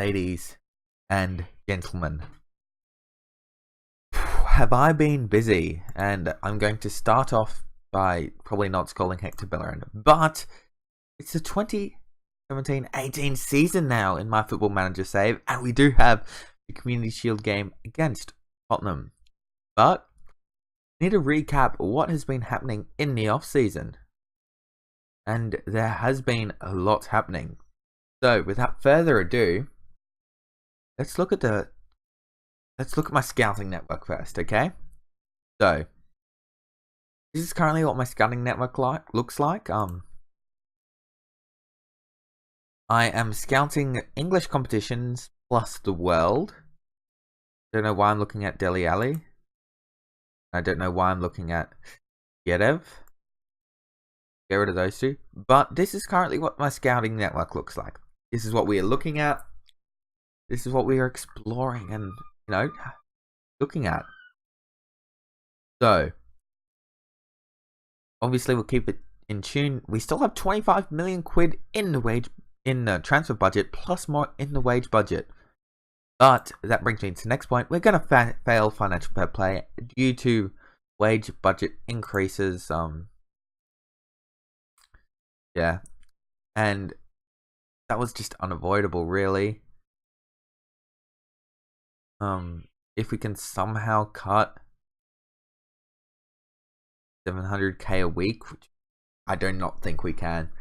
ladies and gentlemen. Have I been busy? And I'm going to start off by probably not calling Hector Bellerin, but it's the 2017-18 season now in my Football Manager save, and we do have the Community Shield game against Tottenham. But I need to recap what has been happening in the off season, and there has been a lot happening. So without further ado, let's look at my scouting network first, okay? So this is currently what my scouting network looks like. I am scouting English competitions plus the world. Don't know why I'm looking at Dele Alli. I don't know why I'm looking at Yedev. Get rid of those two. But this is currently what my scouting network looks like. This is what we are looking at. This is what we are exploring and, looking at. So, obviously we'll keep it in tune. We still have 25 million quid in the transfer budget, plus more in the wage budget. But that brings me to the next point. We're going to fail financial fair play due to wage budget increases. Yeah, and that was just unavoidable, really. If we can somehow cut 700k a week, which I do not think we can,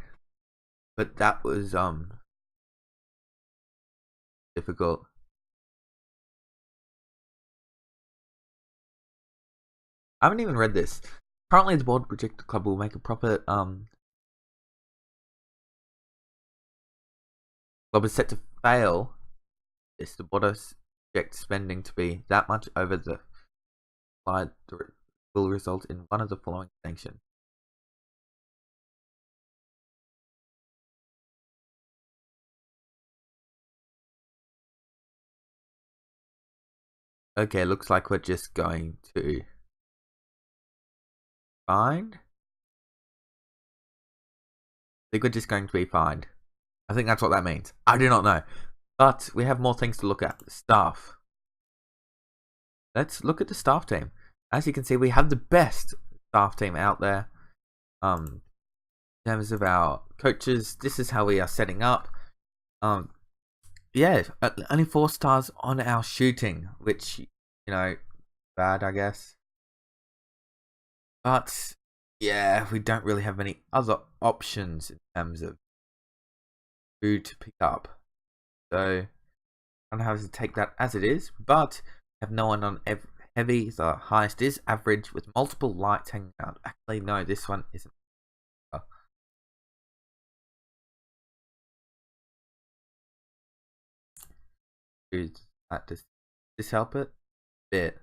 but that was difficult. I haven't even read this. Currently, the board projects the club will make a profit. Club is set to fail. Yes, the board projects spending to be that much over the slide will result in one of the following sanctions. Okay, looks like we're just going to fined. I think we're just going to be fined. I think that's what that means. I do not know. But we have more things to look at. Staff. Let's look at the staff team. As you can see, we have the best staff team out there. In terms of our coaches, this is how we are setting up. Yeah, only 4 stars on our shooting, which, bad, I guess. But yeah, we don't really have any other options in terms of who to pick up. So I don't know how to take that as it is, but I have no one on heavy. The highest is average with multiple lights hanging out. Actually, no, this one isn't. Does this help it? Bit.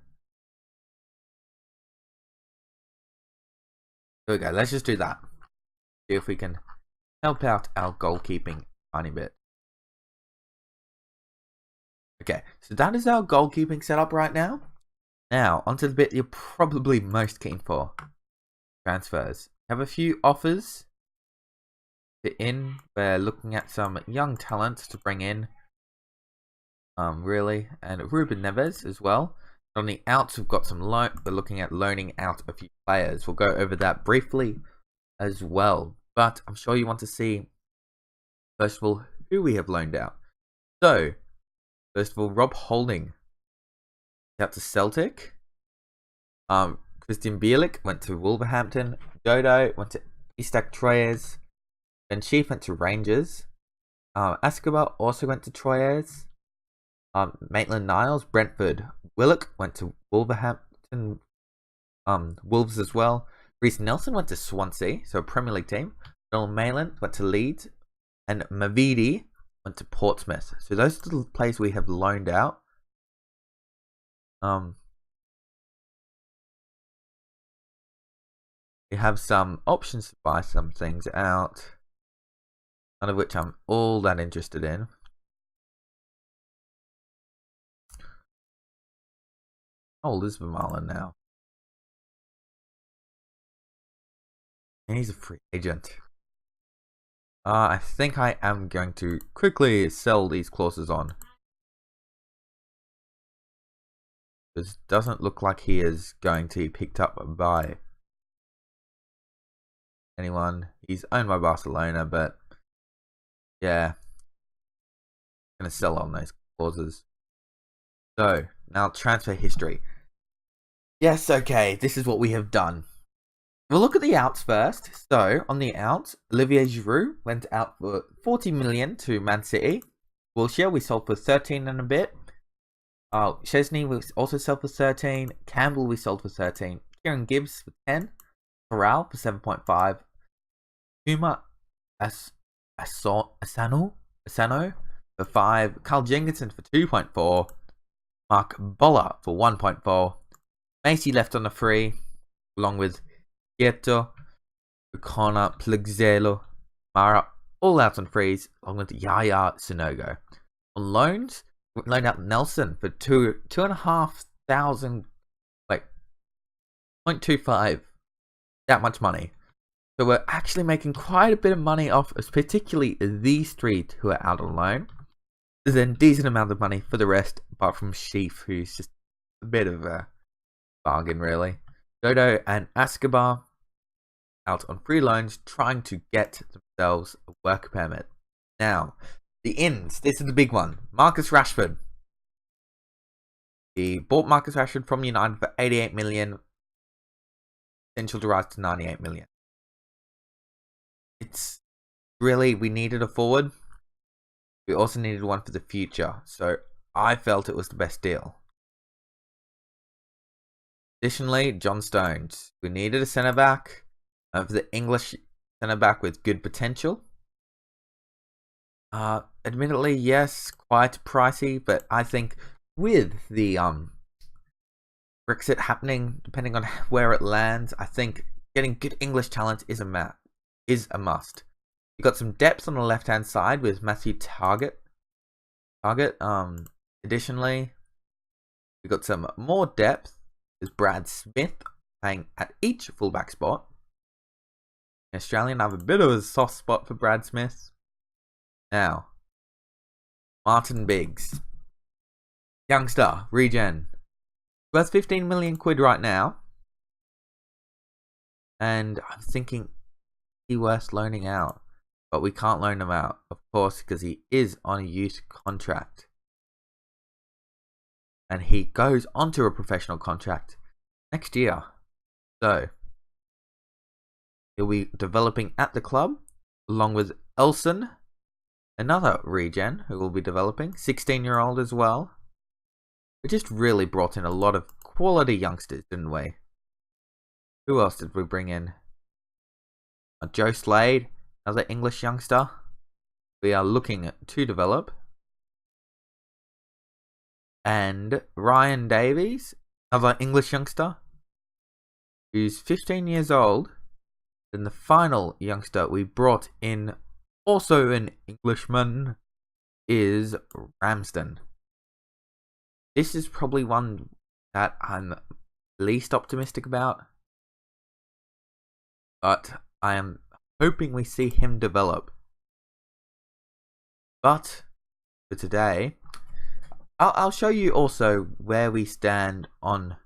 There we go. Let's just do that. See if we can help out our goalkeeping a tiny bit. Okay, so that is our goalkeeping setup right now. Now, onto the bit you're probably most keen for. Transfers. We have a few offers in. We're looking at some young talents to bring in. Really. And Ruben Neves as well. On the outs, we've got some we're looking at loaning out a few players. We'll go over that briefly as well. But I'm sure you want to see, first of all, who we have loaned out. So, first of all, Rob Holding out to Celtic. Christian Bielik went to Wolverhampton. Dodo went to Isaac Troyes. Ben Chief went to Rangers. Escobar also went to Troyes. Maitland-Niles, Brentford. Willock went to Wolverhampton. Wolves as well. Reece Nelson went to Swansea, so a Premier League team. Donald Mayland went to Leeds. And Mavidi went to Portsmouth. So those are the players we have loaned out. We have some options to buy some things out, none of which I'm all that interested in. How old is Vermaelen now? And he's a free agent. I think I am going to quickly sell these clauses on. Because doesn't look like he is going to be picked up by anyone. He's owned by Barcelona, but yeah, going to sell on those clauses. So now transfer history. Yes, okay, this is what we have done. We'll look at the outs first. So on the outs, Olivier Giroud went out for 40 million to Man City. Wilshere we sold for 13 and a bit. Chesney we also sold for 13. Campbell we sold for 13. Kieran Gibbs for 10. Corral for 7.5. Puma Asano for 5. Carl Jenkinson for 2.4. Mark Boller for 1.4. Macy left on a free, along with Quieto, Connor, Plugzelo, Mara, all out on frees, along with Yaya Sonogo. On loans, we loaned out Nelson for 2,500, wait, 0.25, that much money. So we're actually making quite a bit of money off, particularly these three who are out on loan. There's a decent amount of money for the rest, apart from Sheaf, who's just a bit of a bargain, really. Dodo and Escobar out on free loans, trying to get themselves a work permit. Now, the ins. This is the big one. Marcus Rashford. He bought Marcus Rashford from United for 88 million. Potential to rise to 98 million. It's really, we needed a forward. We also needed one for the future. So I felt it was the best deal. Additionally, John Stones. We needed a centre-back. For the English centre-back with good potential. Admittedly, yes, quite pricey, but I think with the Brexit happening, depending on where it lands, I think getting good English talent is a must. You got some depth on the left-hand side with Matthew Target. Additionally, we got some more depth with Brad Smith playing at each fullback spot. Australian have a bit of a soft spot for Brad Smith. Now, Martin Biggs, youngster, regen, worth 15 million quid right now, and I'm thinking he worth loaning out, but we can't loan him out, of course, because he is on a youth contract, and he goes onto a professional contract next year. So he'll be developing at the club, along with Elson, another regen who will be developing, 16-year-old as well. We just really brought in a lot of quality youngsters, didn't we? Who else did we bring in? Joe Slade, another English youngster. We are looking to develop. And Ryan Davies, another English youngster, who's 15 years old. Then the final youngster we brought in, also an Englishman, is Ramsden. This is probably one that I'm least optimistic about, but I am hoping we see him develop. But for today, I'll show you also where we stand on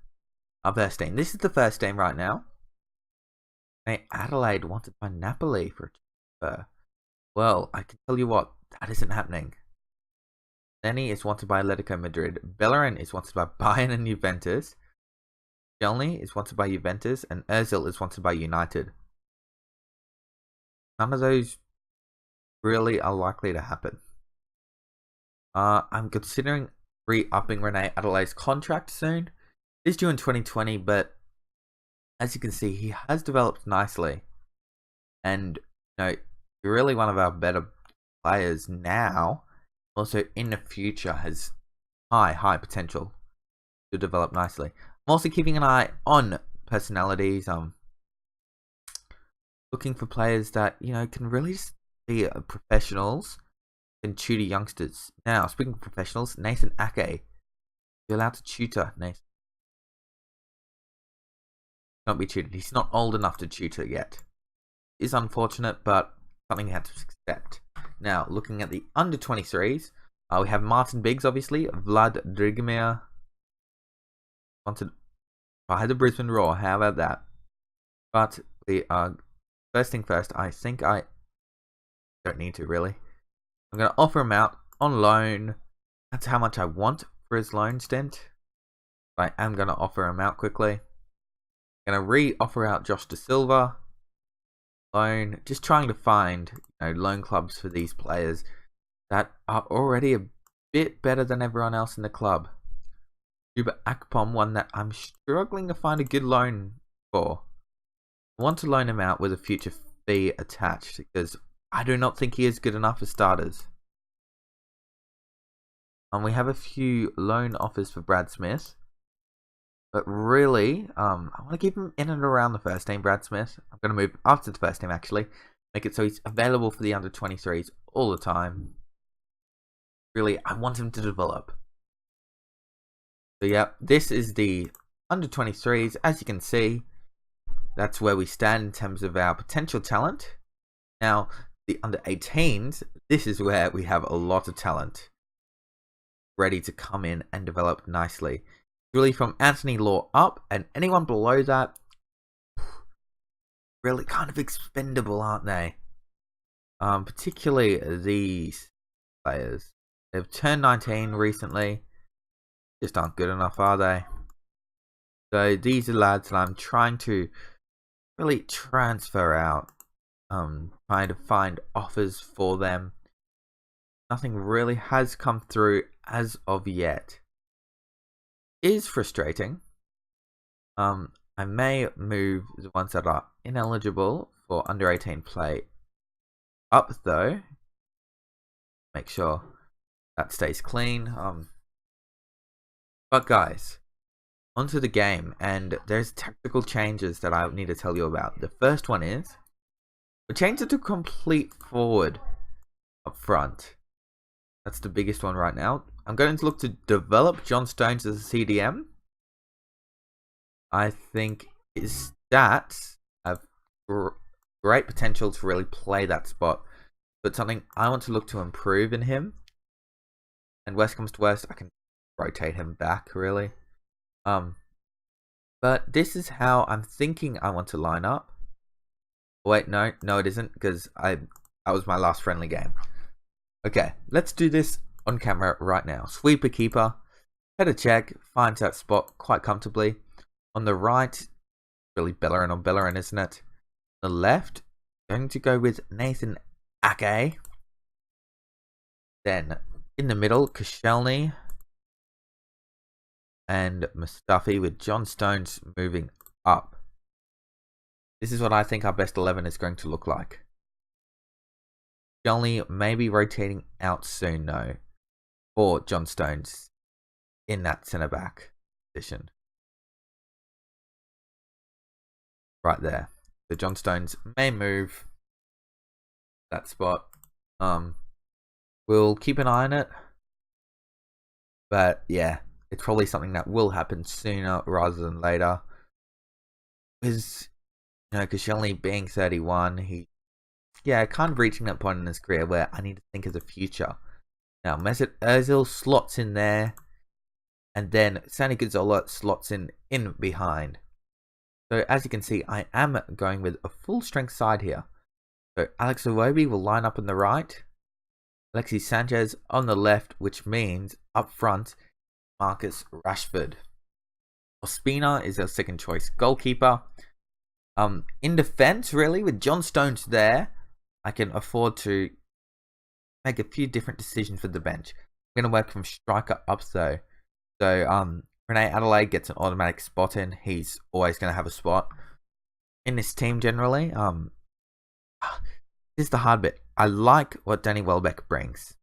our first team. This is the first team right now. Adelaide wanted by Napoli for a transfer. Well, I can tell you what, that isn't happening. Lenny is wanted by Atletico Madrid. Bellerin is wanted by Bayern and Juventus. Jelny is wanted by Juventus. And Ozil is wanted by United. None of those really are likely to happen. I'm considering re-upping Rene Adelaide's contract soon. It's due in 2020, but as you can see, he has developed nicely. And, really one of our better players now. Also, in the future, has high potential to develop nicely. I'm also keeping an eye on personalities. Looking for players that, can really just be professionals and tutor youngsters. Now, speaking of professionals, Nathan Ake. You're allowed to tutor Nathan. Not be tutored. He's not old enough to tutor yet. It's unfortunate, but something he had to accept. Now, looking at the under 23s, we have Martin Biggs, obviously, Vlad Dragomir, wanted by the Brisbane Roar. How about that? But we are first thing first. I think I don't need to really. I'm gonna offer him out on loan. That's how much I want for his loan stint. I am gonna offer him out quickly. Gonna re-offer out Josh De Silva. Loan. Just trying to find loan clubs for these players that are already a bit better than everyone else in the club. Juba Akpom, one that I'm struggling to find a good loan for. I want to loan him out with a future fee attached because I do not think he is good enough for starters. And we have a few loan offers for Brad Smith. But really, I want to keep him in and around the first team, Brad Smith. I'm going to move after the first team, actually. Make it so he's available for the under-23s all the time. Really, I want him to develop. So yeah, this is the under-23s. As you can see, that's where we stand in terms of our potential talent. Now, the under-18s, this is where we have a lot of talent ready to come in and develop nicely. Really from Anthony Law up, and anyone below that, really kind of expendable, aren't they? Particularly these players. They've turned 19 recently. Just aren't good enough, are they? So these are lads that I'm trying to really transfer out. Trying to find offers for them. Nothing really has come through as of yet. Is frustrating. I may move the ones that are ineligible for under 18 play up though. Make sure that stays clean. But guys, onto the game, and there's tactical changes that I need to tell you about. The first one is we changed it to complete forward up front. That's the biggest one right now. I'm going to look to develop John Stones as a CDM. I think his stats have great potential to really play that spot, but something I want to look to improve in him. And worst comes to worst, I can rotate him back really. But this is how I'm thinking I want to line up. Wait, no it isn't, because that was my last friendly game. Okay, let's do this on camera right now. Sweeper keeper, header check, finds that spot quite comfortably. On the right, really Bellerin on Bellerin, isn't it? The left, going to go with Nathan Ake. Then in the middle, Koscielny and Mustafi, with John Stones moving up. This is what I think our best 11 is going to look like. Koscielny may be rotating out soon though, for John Stones in that centre back position. Right there. So John Stones may move that spot. We'll keep an eye on it. But yeah, it's probably something that will happen sooner rather than later. Because, Koscielny being 31, he kind of reaching that point in his career where I need to think of the future. Now, Mesut Ozil slots in there, and then Sani Gazzola slots in behind. So as you can see, I am going with a full strength side here. So Alex Iwobi will line up on the right, Alexis Sanchez on the left, which means up front, Marcus Rashford. Ospina is our second choice goalkeeper. In defense, really, with John Stones there, I can afford to make a few different decisions for the bench. I'm going to work from striker up though. So Renee Adelaide gets an automatic spot in. He's always going to have a spot in this team generally. This is the hard bit. I like what Danny Welbeck brings.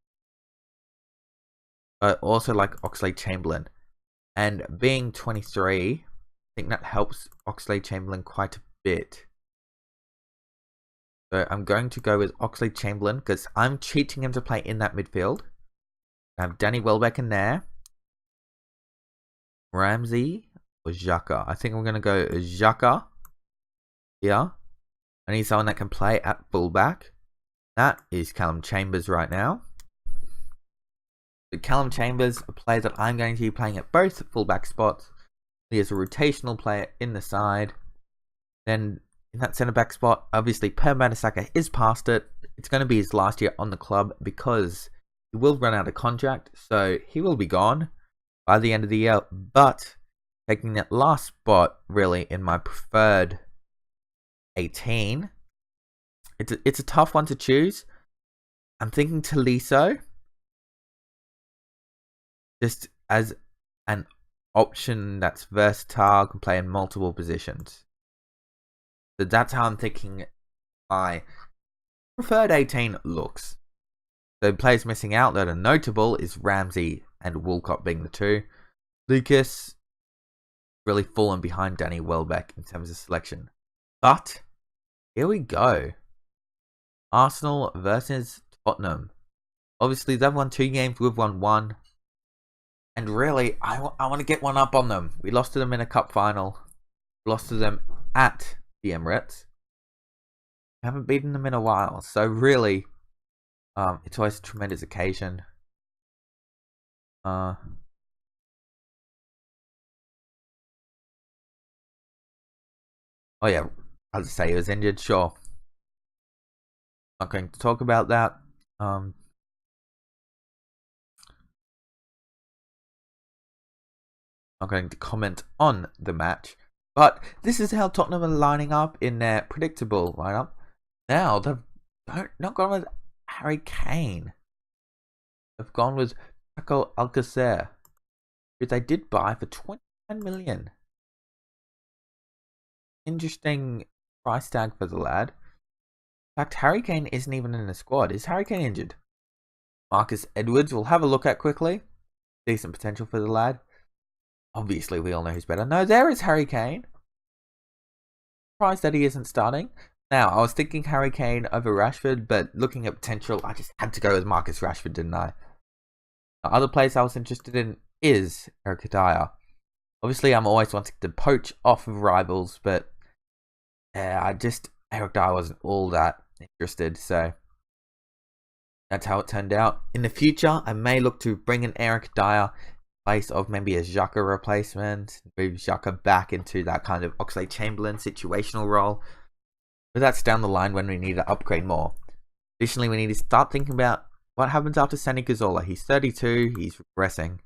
I also like Oxlade-Chamberlain. And being 23, I think that helps Oxlade-Chamberlain quite a bit. So I'm going to go with Oxlade-Chamberlain because I'm cheating him to play in that midfield. I have Danny Welbeck in there. Ramsey or Xhaka. I think I'm going to go Xhaka here. I need someone that can play at fullback. That is Callum Chambers right now. So Callum Chambers, a player that I'm going to be playing at both fullback spots. He is a rotational player in the side. Then in that centre back spot, obviously Per Mertesacker is past it. It's going to be his last year on the club because he will run out of contract, so he will be gone by the end of the year. But taking that last spot, really, in my preferred 18, it's a tough one to choose. I'm thinking Tolisso, just as an option that's versatile, can play in multiple positions. So that's how I'm thinking my preferred 18 looks. So players missing out that are notable is Ramsey and Walcott being the two. Lucas really fallen behind Danny Welbeck in terms of selection. But here we go. Arsenal versus Tottenham. Obviously they've won 2 games, we've won 1. And really, I want to get one up on them. We lost to them in a cup final. We lost to them at the Emirates. Haven't beaten them in a while. So really, it's always a tremendous occasion. Oh yeah, I'll just say he was injured, sure. Not going to talk about that. Not going to comment on the match. But this is how Tottenham are lining up in their predictable lineup. Now, they've not gone with Harry Kane. They've gone with Paco Alcacer, who they did buy for 29 million. Interesting price tag for the lad. In fact, Harry Kane isn't even in the squad. Is Harry Kane injured? Marcus Edwards, we'll have a look at quickly. Decent potential for the lad. Obviously, we all know who's better. No, there is Harry Kane. Surprised that he isn't starting. Now, I was thinking Harry Kane over Rashford, but looking at potential, I just had to go with Marcus Rashford, didn't I? Other players I was interested in is Eric Dyer. Obviously, I'm always wanting to poach off of rivals, but Eric Dyer wasn't all that interested, so that's how it turned out. In the future, I may look to bring in Eric Dyer place of maybe a Xhaka replacement, move Xhaka back into that kind of Oxlade-Chamberlain situational role. But that's down the line when we need to upgrade more. Additionally, we need to start thinking about what happens after Santi Cazorla. He's 32, he's regressing.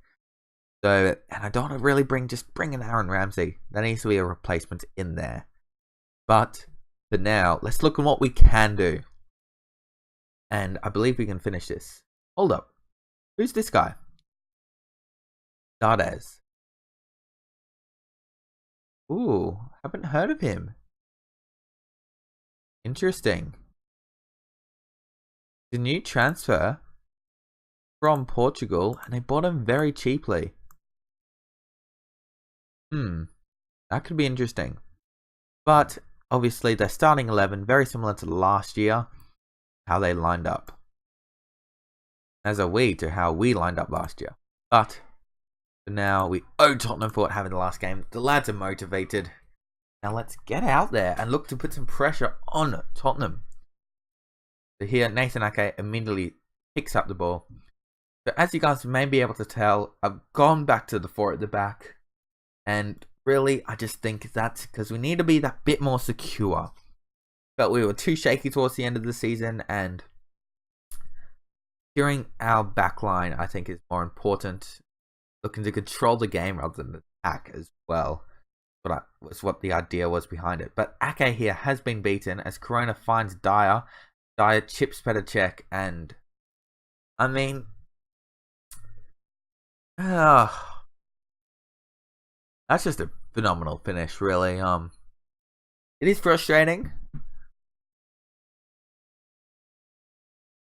So, and I don't want to really bring in Aaron Ramsey. There needs to be a replacement in there. But for now, let's look at what we can do. And I believe we can finish this. Hold up. Who's this guy? Jarvis. Ooh, haven't heard of him. Interesting. The new transfer from Portugal, and they bought him very cheaply. That could be interesting. But obviously, their starting 11 very similar to last year, how they lined up. As are we to how we lined up last year. But for now, we owe Tottenham for what happened in the last game. The lads are motivated. Now let's get out there and look to put some pressure on Tottenham. So here, Nathan Ake immediately picks up the ball. So as you guys may be able to tell, I've gone back to the 4 at the back. And really, I just think that's because we need to be that bit more secure. But we were too shaky towards the end of the season, and securing our backline, I think, is more important. Looking to control the game rather than attack as well. But was what the idea was behind it. But Ake here has been beaten as Corona finds Dyer. Dyer chips Petr, and I mean, that's just a phenomenal finish, really. It is frustrating.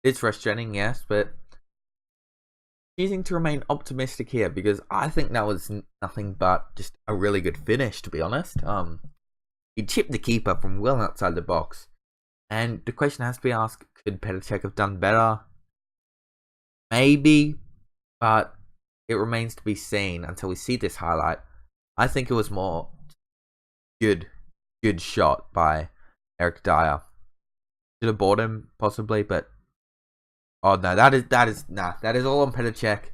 It's frustrating, yes, but choosing to remain optimistic here because I think that was nothing but just a really good finish, to be honest. He chipped the keeper from well outside the box, and the question has to be asked: could Petr have done better? Maybe, but it remains to be seen until we see this highlight. I think it was more good shot by Eric Dyer. Should have bought him possibly, but oh no, that is all on Petr. Should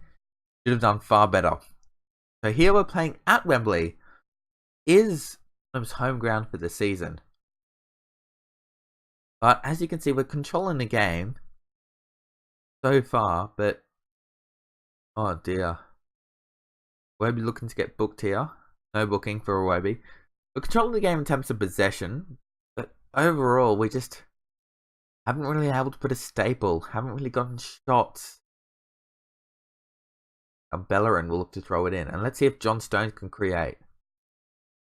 have done far better. So here we're playing at Wembley is Tottenham's home ground for the season. But as you can see, we're controlling the game so far, but oh dear. Iwobi looking to get booked here. No booking for Iwobi. We're controlling the game in terms of possession, but overall we just haven't really been able to put a staple. Haven't really gotten shots. Bellerin will look to throw it in, and let's see if John Stones can create.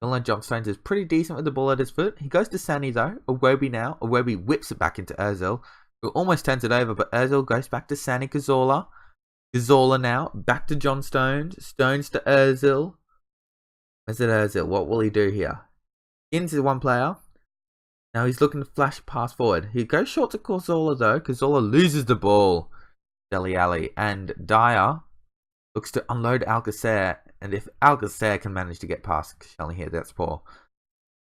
John Stones is pretty decent with the ball at his foot. He goes to Sani though. Iwobi now. Iwobi whips it back into Ozil, who almost turns it over, but Ozil goes back to Sani Cazorla. Cazorla now, back to John Stones. Stones to Ozil. Where's it Ozil? What will he do here? Into one player. Now he's looking to flash pass forward. He goes short to Cazorla though. Cazorla loses the ball. Dele Alli and Dyer looks to unload Alcacer. And if Alcacer can manage to get past Shelly here, that's poor.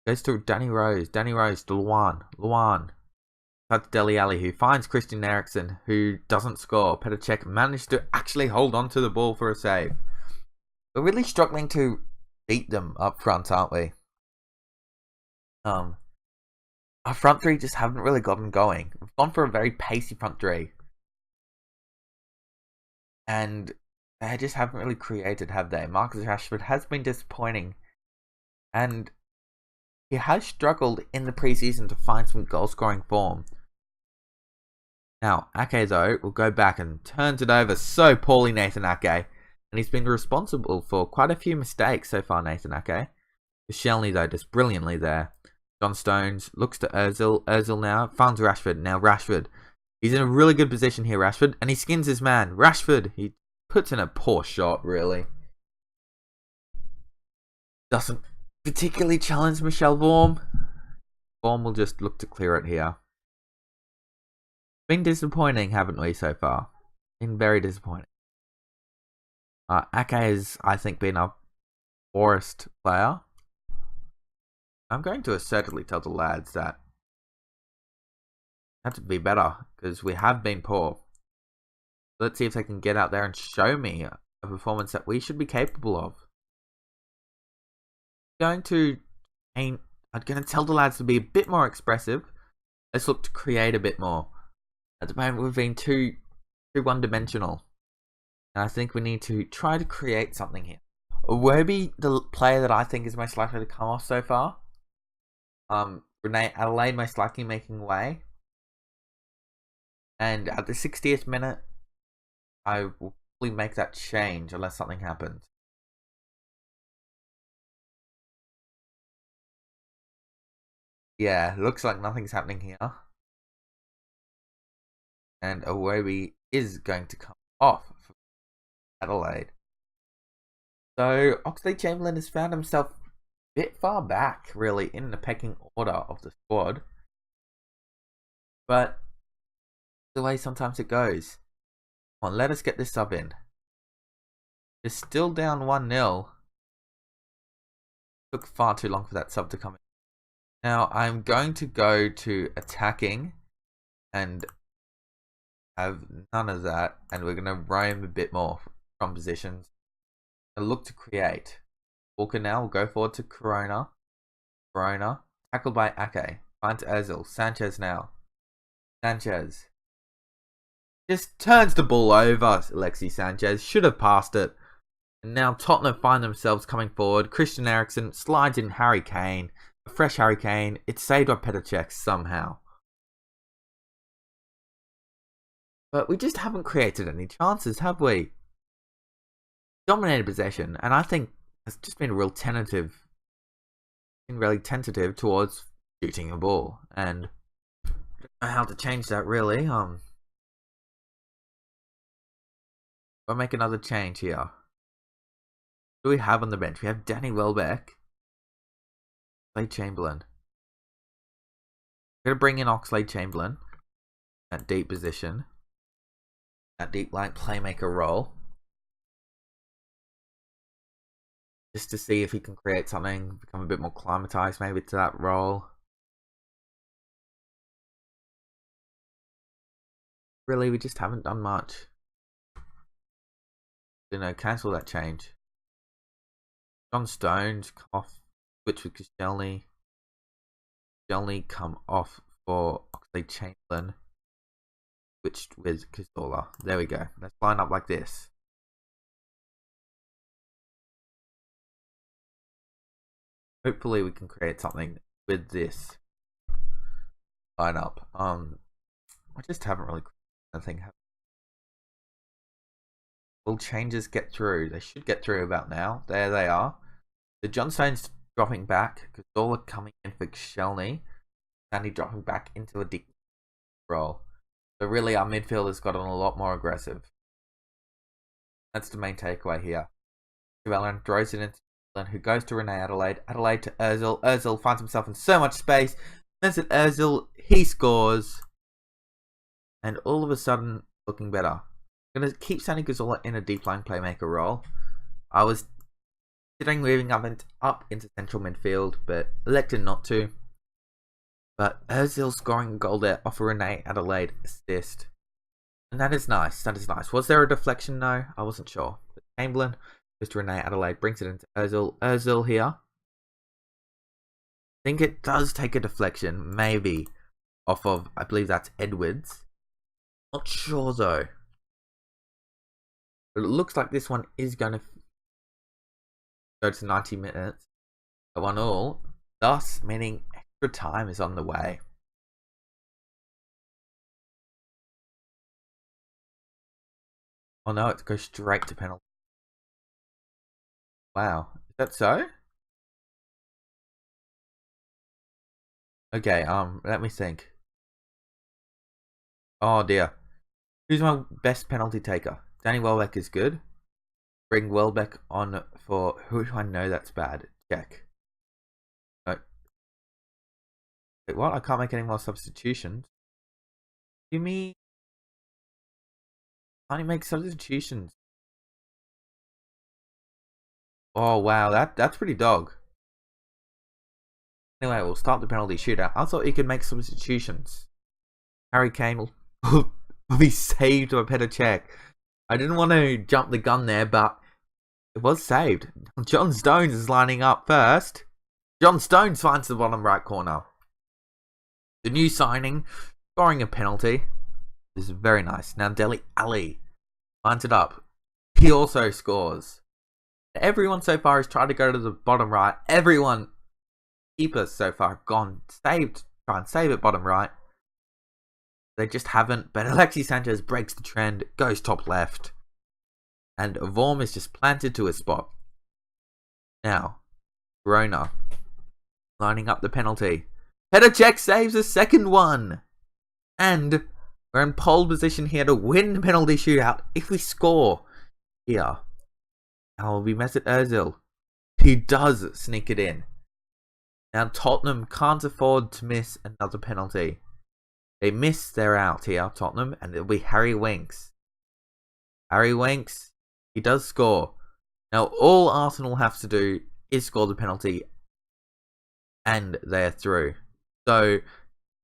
Goes to Danny Rose. Danny Rose to Luan. Luan. That's Dele Alli, who finds Christian Eriksen, who doesn't score. Petr Cech managed to actually hold on to the ball for a save. We're really struggling to beat them up front, aren't we? Our front three just haven't really gotten going. We've gone for a very pacey front three. And they just haven't really created, have they? Marcus Rashford has been disappointing. And he has struggled in the preseason to find some goal-scoring form. Now, Ake, though, will go back and turns it over so poorly, Nathan Ake. And he's been responsible for quite a few mistakes so far, Nathan Ake. Shelny, though, just brilliantly there. John Stones looks to Ozil. Ozil now finds Rashford. Now Rashford. He's in a really good position here, Rashford. And he skins his man. Rashford. He puts in a poor shot, really. Doesn't particularly challenge Michel Vorm. Vorm will just look to clear it here. Been disappointing, haven't we, so far? Been very disappointing. Ake has, I think, been our poorest player. I'm going to assertively tell the lads that have to be better, because we have been poor. Let's see if they can get out there and show me a performance that we should be capable of. I'm going to tell the lads to be a bit more expressive. Let's look to create a bit more. At the moment, we've been too one-dimensional. And I think we need to try to create something here. Iwobi, the player that I think is most likely to come off so far. Renee Adelaide most likely making way. And at the 60th minute, I will probably make that change unless something happens. Yeah, looks like nothing's happening here. And Iwobi is going to come off for Adelaide. So Oxlade-Chamberlain has found himself a bit far back, really, in the pecking order of the squad. But the way sometimes it goes. Come on, let us get this sub in. It's still down 1-0. Took far too long for that sub to come in. Now, I'm going to go to attacking and have none of that. And we're going to roam a bit more from positions. And look to create. Walker now will go forward to Corona. Corona. Tackled by Ake. Finds Ozil. Sanchez now. Sanchez. Just turns the ball over. Alexis Sanchez. Should have passed it. And now Tottenham find themselves coming forward. Christian Eriksen slides in Harry Kane. A fresh Harry Kane. It's saved by Petr Cech somehow. But we just haven't created any chances, have we? Dominated possession. And I think it's just been really tentative towards shooting a ball. And I don't know how to change that, really. I'll make another change here. Who do we have on the bench? We have Danny Welbeck. Oxlade-Chamberlain. We're going to bring in Oxlade-Chamberlain. That deep position. That deep like playmaker role. Just to see if he can create something. Become a bit more climatized maybe to that role. Really, we just haven't done much. You know, cancel that change. John Stones, come off switch with Koscielny. Koscielny come off for Oxlade Chamberlain. Switched with Cazorla. There we go. Let's line up like this. Hopefully we can create something with this lineup. I just haven't really anything happen. Will changes get through? They should get through about now. There they are. The John Stones dropping back. Cazorla coming in for Koscielny. Sandy dropping back into a deep role. So really our midfield has gotten a lot more aggressive. That's the main takeaway here. Valorant throws it into England, who goes to Renee Adelaide. Adelaide to Ozil. Ozil finds himself in so much space. Then at Ozil, he scores. And all of a sudden, looking better. I'm going to keep sending Cazorla in a deep line playmaker role. I was considering moving up into central midfield, but elected not to. But Ozil scoring a goal there off a Renee Adelaide assist. And that is nice. That is nice. Was there a deflection? No, I wasn't sure. But Chamberlain goes to Renee Adelaide, brings it into Ozil. Ozil here. I think it does take a deflection, maybe, off of, I believe that's Edwards. Not sure though. But it looks like this one is going to go to 90 minutes. 1-1, thus meaning extra time is on the way. Oh no, it goes straight to penalty. Wow, is that so? Okay, let me think. Oh dear. Who's my best penalty taker? Danny Welbeck is good. Bring Welbeck on for... Who do I know that's bad? Check. No. Wait, what? I can't make any more substitutions. Give me... Can't you make substitutions? Oh wow, that's pretty dog. Anyway, we'll start the penalty shootout. I thought you could make substitutions. Harry Kane will be saved by Petr Cech. I didn't want to jump the gun there, but it was saved. John Stones is lining up first. John Stones finds the bottom right corner. The new signing, scoring a penalty. This is very nice. Now Dele Alli lines it up. He also scores. Everyone so far has tried to go to the bottom right. Everyone, keepers so far have gone, saved, try and save it bottom right. They just haven't. But Alexis Sanchez breaks the trend, goes top left. And Vorm is just planted to his spot. Now, Verona lining up the penalty. Petr Cech saves the second one. And we're in pole position here to win the penalty shootout if we score here. Now we Mesut Ozil. He does sneak it in. Now Tottenham can't afford to miss another penalty. They miss, they're out here, Tottenham, and it'll be Harry Winks. Harry Winks, he does score. Now all Arsenal have to do is score the penalty, and they are through. So, I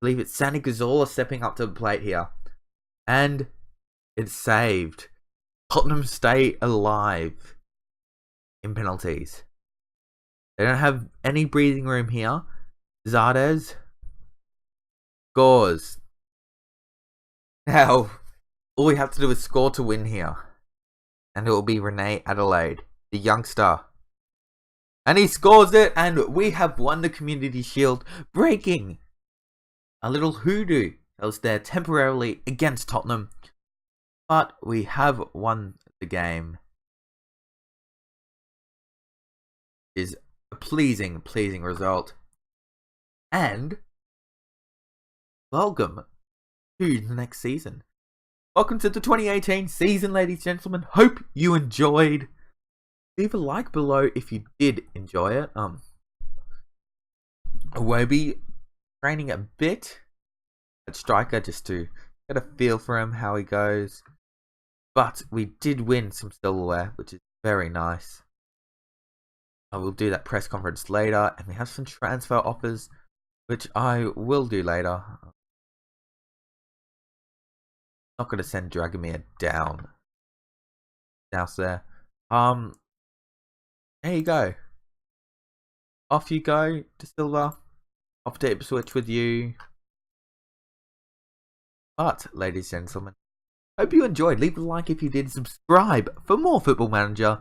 believe it's Sandy Cazorla stepping up to the plate here. And it's saved. Tottenham stay alive in penalties. They don't have any breathing room here. Zardes scores. Now, all we have to do is score to win here. And it will be Renee Adelaide, the youngster. And he scores it, and we have won the Community Shield, breaking a little hoodoo that was there temporarily against Tottenham. But we have won the game. It is a pleasing result. And welcome to the next season. Welcome to the 2018 season, ladies and gentlemen. Hope you enjoyed. Leave a like below if you did enjoy it. I will be training a bit at striker just to get a feel for him, how he goes. But we did win some silverware, which is very nice. I will do that press conference later, and we have some transfer offers, which I will do later. Not going to send Dragomir down. Down there. There you go. off you go, De Silva. Off to Ipswich with you. But, ladies and gentlemen, hope you enjoyed. Leave a like if you did. Subscribe for more Football Manager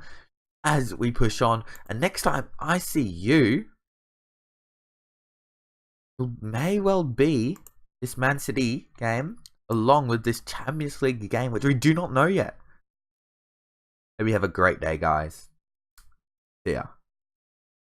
as we push on. And next time I see you, it may well be this Man City game, along with this Champions League game, which we do not know yet. Hope you have a great day, guys. See ya.